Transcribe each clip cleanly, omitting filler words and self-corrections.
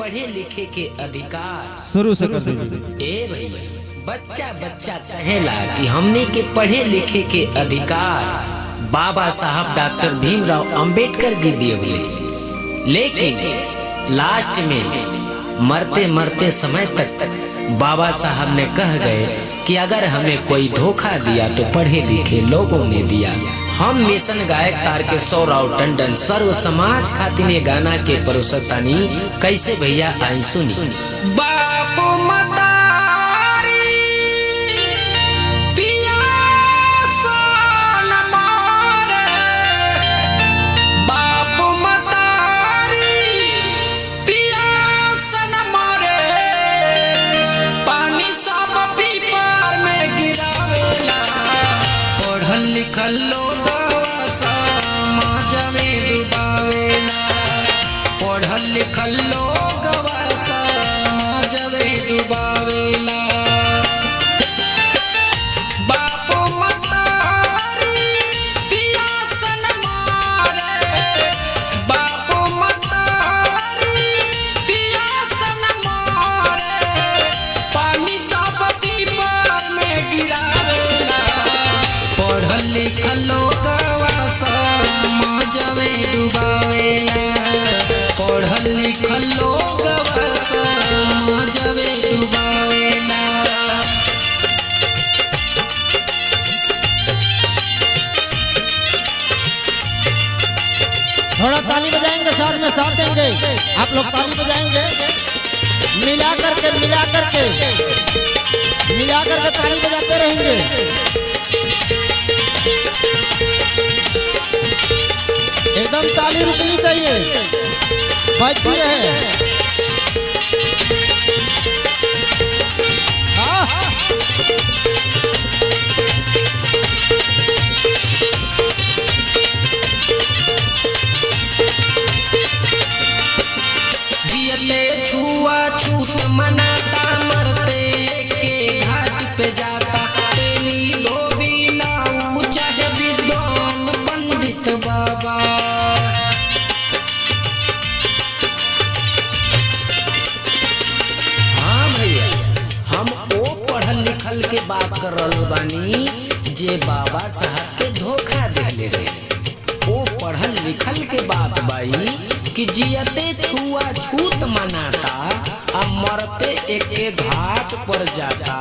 पढ़े लिखे के अधिकार। शुरू से कर दीजिए। ए भैया, बच्चा बच्चा कहेला कि हमने के पढ़े लिखे के अधिकार बाबा साहब डॉक्टर भीमराव अंबेडकर जी दिए, लेकिन लास्ट में मरते मरते समय तक बाबा साहब ने कह गए कि अगर हमें कोई धोखा दिया तो पढ़े लिखे लोगों ने दिया। हम मिशन गायक तारकेश्वर राव टंडन सर्व समाज खातिर ये गाना के परोसतानी कैसे भैया आई सुनी। बापू मतारी पिया सोन मारे, बापू मतारी पिया सोन मारे, पानी सब पीपर में गिरावेला, पढ़ल लिखल लोगवा समाज में डुबावेला, पढ़ल लिखल लोगवा समाज में डुबावेला। बापू मतारी पिया सन मारे, बापू मतारी पिया सन मारे, पानी सब पीपर में गिरावेला, पढ़ल लिखल लोगवा समाज में डुबावेला, पढ़ल लिखल लोगवा समाज में डुबावेला। थोड़ा ताली बजाएंगे, साथ में साथ देंगे। आप लोग ताली बजाएंगे, मिला करके ताली बजाते रहेंगे। एकदम ताली रुकनी चाहिए, बजती रहे। जियते छुआ छूत मनाता, मरते के घाट पे जाता, तेरी धोबी ना ऊंचा है विद्वान पंडित बाबा। हाँ भैया, हम वो पढ़ल लिखल के बात कर रहल बानी जे बाबा साहब के धोखा देले रहे। वो पढ़ल लिखल के बात बाई कि जियते छुआ छूत मनाता, अब मरते एक घाट पर जाता,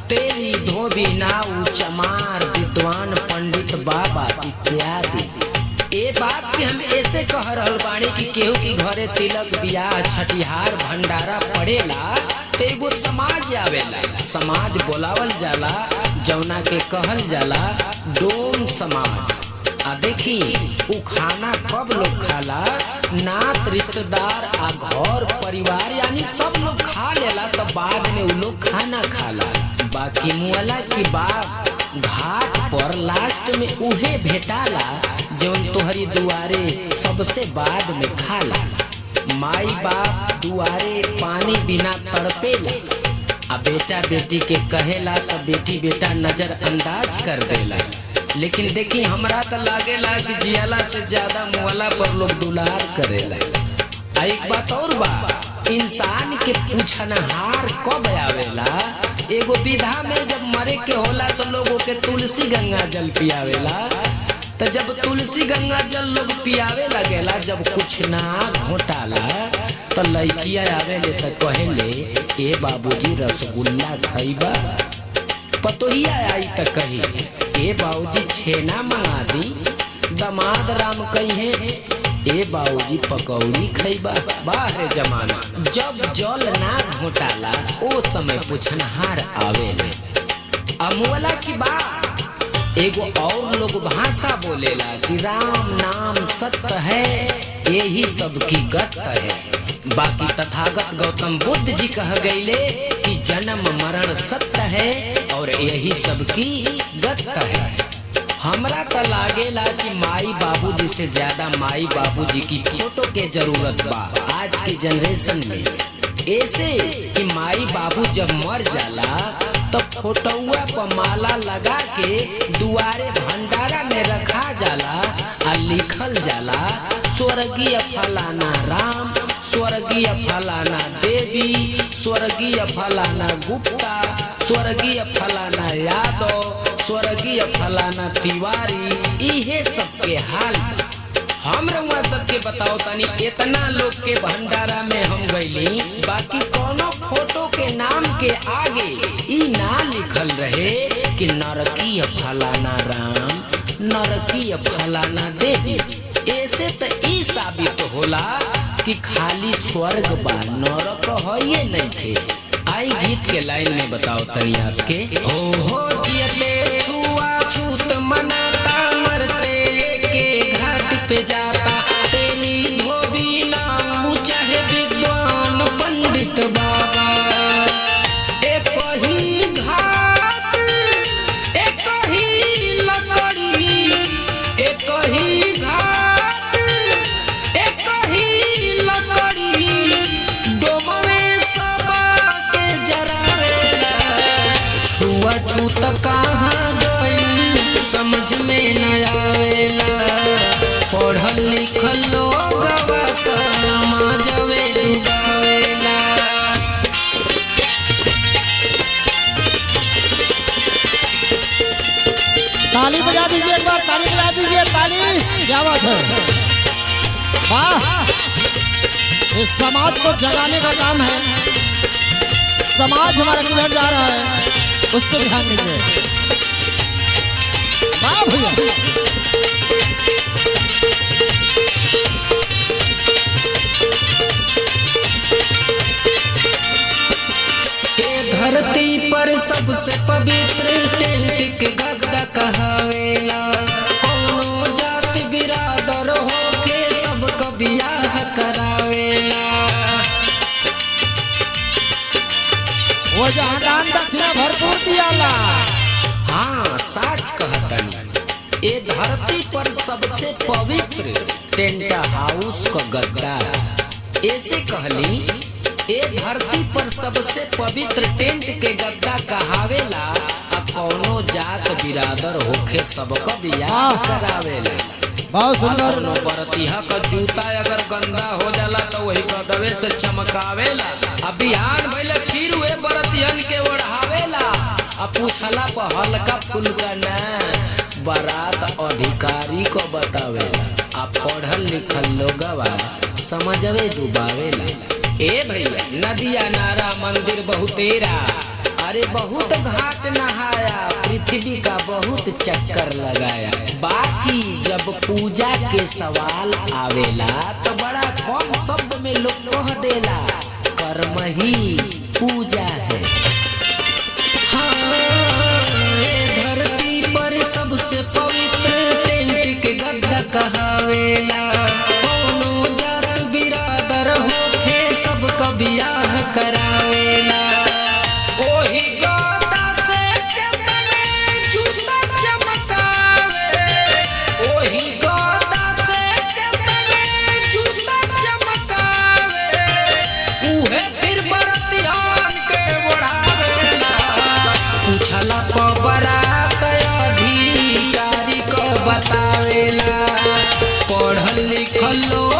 तेरी धोबी नाऊ चमार विद्वान पंडित बाबा इत्यादि। ये बात के हम ऐसे कह रहल बानी कि केहू की घरे तिलक बियाह छठिहार भंडारा पड़ेला तो एगो समाज आवेला, समाज बोलावल जाला, जौना के कहल जाला डोम समाज। आ देखी उ खाना कब लोग खाला, नात रिश्तेदार आ घर परिवार यानी सब लोग खा लेला, तो बाद में उ लोग खाना खाला। बाकी मुअला की बात घाट पर लास्ट में उहे भेटाला जौन तोहरी दुआरे सबसे बाद में खाला। माई बाप दुआरे पानी बिना तड़पेला, आ बेटा बेटी के कहेला तो बेटी बेटा नजरअंदाज कर देला। लेकिन देखी हमरा तो लागेला कि जियाला से ज्यादा मुआला पर लोग दुलार करेला। एक बात और बा, इंसान के पूछनहार कब आवेला? एगो विधा में जब मरे के होला तो लोगों के तुलसी गंगा जल पियावेला, तो जब तुलसी गंगा जल लोग पियावे लगेला, जब कुछ ना घोटाला तो लड़किया आवेले तो कहेले ए बाबूजी रसगुल्ला खइबा, पतोहिया आई तो कही ए बाबूजी छेना मंगा दी, दमाद राम कहे ए बाबूजी पकौड़ी खइबा। बाहर जमाना जब जल ना घोटाला ओ समय पूछनहार आवेले। अमुअला की बात एगो और लोग भाषा बोलेला कि राम नाम सत्य है, यही सबकी गत है। बाकी तथागत गौतम बुद्ध जी कह गईले कि जन्म मरण सत्य है और यही सबकी गत है। हमरा तो लागेला कि माई बाबूजी से ज्यादा माई बाबूजी की फोटो के जरूरत बा आज की जनरेशन में। ऐसे कि माई बाबू जब मर जाला तो फोटोआ पर माला लगा के दुआरे भंडारा में रखा जाला और लिखल जाला स्वर्गीय फलाना राम, स्वर्गीय स्वर्गीय फलाना देवी, स्वर्गीय फलाना गुप्ता, स्वर्गीय फलाना यादव, स्वर्गीय फलाना तिवारी, इहे सबके हाल हम रउआ सबके बताओ तनी। इतना लोग के भंडारा में हम गईली, बाकी कोनो फोटो के नाम के आगे ई ना लिखल रहे कि नरकीय फलाना राम, नरकीय फलाना देवी। ऐसे तो ई साबित होला कि खाली स्वर्ग बा, नरक है नहीं थे। आई गीत के लाइन में बताओ तनी आपके। हो जियते छुआछूत मनाता, मरते के घाट पे जाता, तेरी धोबी नाम चाहे विद्वान पंडित बाबा। एक ही घाट, एक ही लकड़ी, एक ही घाट, एक ही लकड़ी, डोमवे सबके जरावेला। छुआछूत कहाँ गई समझ में न आवेला, पढ़ल लिखल लोग समाजवे डुबावेला। ताली बजा दीजिए एक बार, ताली बजा दीजिए, ताली। क्या बात है, वाह। इस समाज को जगाने का काम है, समाज हमारा किधर जा रहा है उस पर ध्यान दीजिए। वाह भैया। धरती पर सबसे पवित्र टेंट के गद्दा कहावेला। कोनो जाति बिरादर होके सबका बियाह करावेला। वो जहाँ दान दक्षिणा भरपूर दियाला। हाँ सच कहतनी, ये धरती पर सबसे पवित्र टेंट हाउस का गद्दा। ऐसे कहली, ए धरती पर सबसे पवित्र टेंट के गद्दा कहावेला। अब कौनो जात बिरादर होके सबका बियाह करावेला। बहुत सुंदर। कौनो बरतिहा का जूता अगर गंदा हो जाला तो वही गदवे से चमकावेला। अब बिहान भइले फिर वे बरतिहन के ओढ़ावेला। अब पूछला पर हल्का फुल्का ना, बारात अधिकारी को बतावेला। अब पढ़ल लिखल लोगवा समझवे डुबावेला। ए भैया नदिया नारा मंदिर बहुतेरा, अरे बहुत घाट नहाया, पृथ्वी का बहुत चक्कर लगाया। बाकी जब पूजा के सवाल आवेला तो बड़ा कम शब्द में लोग कह देला, कर्म ही पूजा है। हाँ, धरती पर सबसे पवित्र टेंट के गद्दा कहावेला। कोनो जात बिरादर होके सबका बियाह करावेला। ओही गद्दा से केतने जूता चमकावे, ओही गद्दा से केतने जूता चमकावे। उहे फिर बरतियान के ओढ़ावेला। पूछला पर बारात अधिकारी को बतावेला। पढ़ल लिखल लोग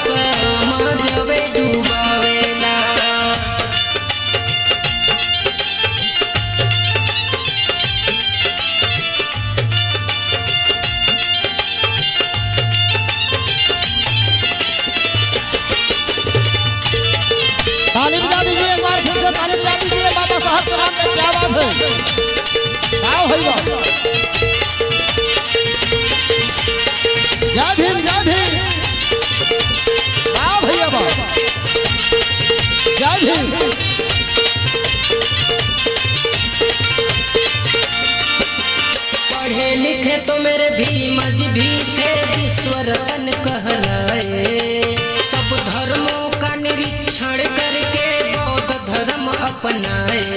समझवे डुबावेला। ताली बजा दीजिए एक बार, फिर से ताली बजा दीजिए बाबा साहब के नाम पे। क्या बात है, आओ भैया। जय भीम, जय भीम। आओ भैया बा, जय भीम। पढ़े लिखे तो मेरे भीम जी भी थे, विश्व रतन कहलाए। सब धर्मों का निरीक्षण करके बौद्ध धर्म अपनाए।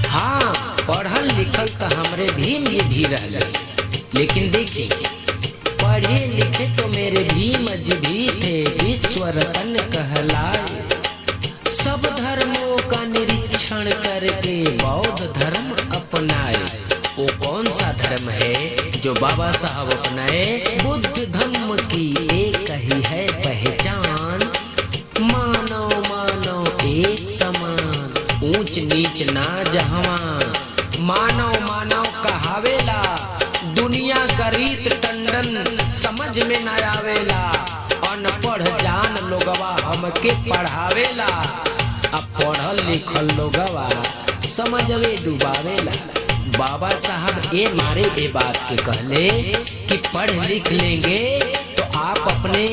हाँ पढ़ल लिखल तो हमरे भीम जी भी रहले, लेकिन देखिए पढ़े लिखे तो मेरे भीम जी भी थे, विश्व रतन कहलाए। सब धर्मों का निरीक्षण करके बौद्ध धर्म अपनाए। वो कौन सा धर्म है जो बाबा साहब अपनाए। बुद्ध धम्म की एक ही है पहचान, मानव मानव एक समान, ऊंच नीच ना जहां। मानव मानव कहावेला, दुनिया का रीत टंडन समझ में न आवेला। अनपढ़ जान लोगवा हमके पढ़ावेला, अब पढ़ल लिखल लोगवा समझवे डुबावेला। बाबा साहब ए मारे ए बात के कहले कि पढ़ लिख लेंगे तो आप अपने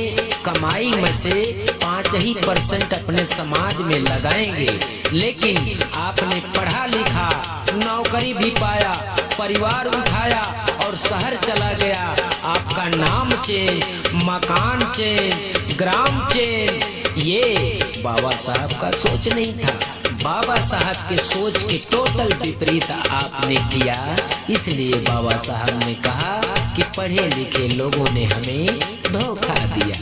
कमाई में से 5% अपने समाज में लगाएंगे। लेकिन आपने पढ़ा लिखा, नौकरी भी पाया, परिवार उठाया और शहर चला गया। आपका नाम चेंज, मकान चेंज, ग्राम चेंज। ये बाबा साहब का सोच नहीं था। बाबा साहब के सोच के टोटल विपरीत आपने किया। इसलिए बाबा साहब ने कहा कि पढ़े लिखे लोगों ने हमें धोखा दिया।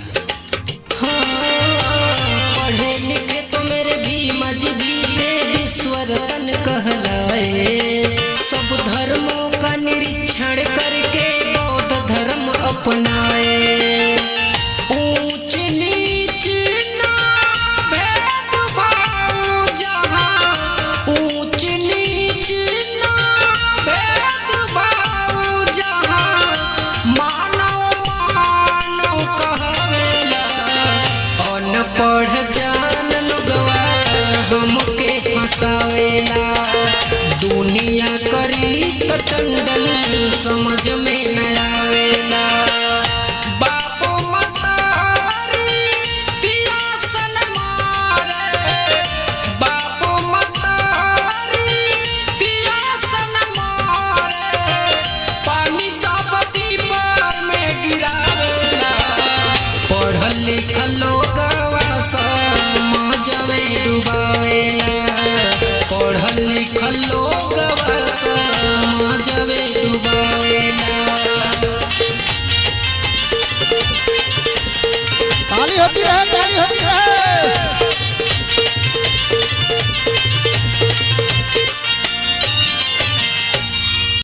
पढ़े लिखे तो मेरे भी मजबीते विश्वरतन कहलाए। सब धर्मों का निरीक्षण करके बौद्ध धर्म अपनाए। ऊंच नीच ना भेदभाव जहाँ, ऊंच नीच ना भेदभाव जहाँ, मानव मानव कहावेला। अनपढ़ जान लोगवा हमके हंसावेला, दुनिया करी टंडन समझ में न आवेला। बापो मतारी पियासन मारे, बापो मतारी पियासन मारे, पानी सब पीपर में गिरावेला। पढ़ल लिखल लोगवा समाज में डुबावेला, पढ़ल लिखल लोगवा समाज में डुबावेला।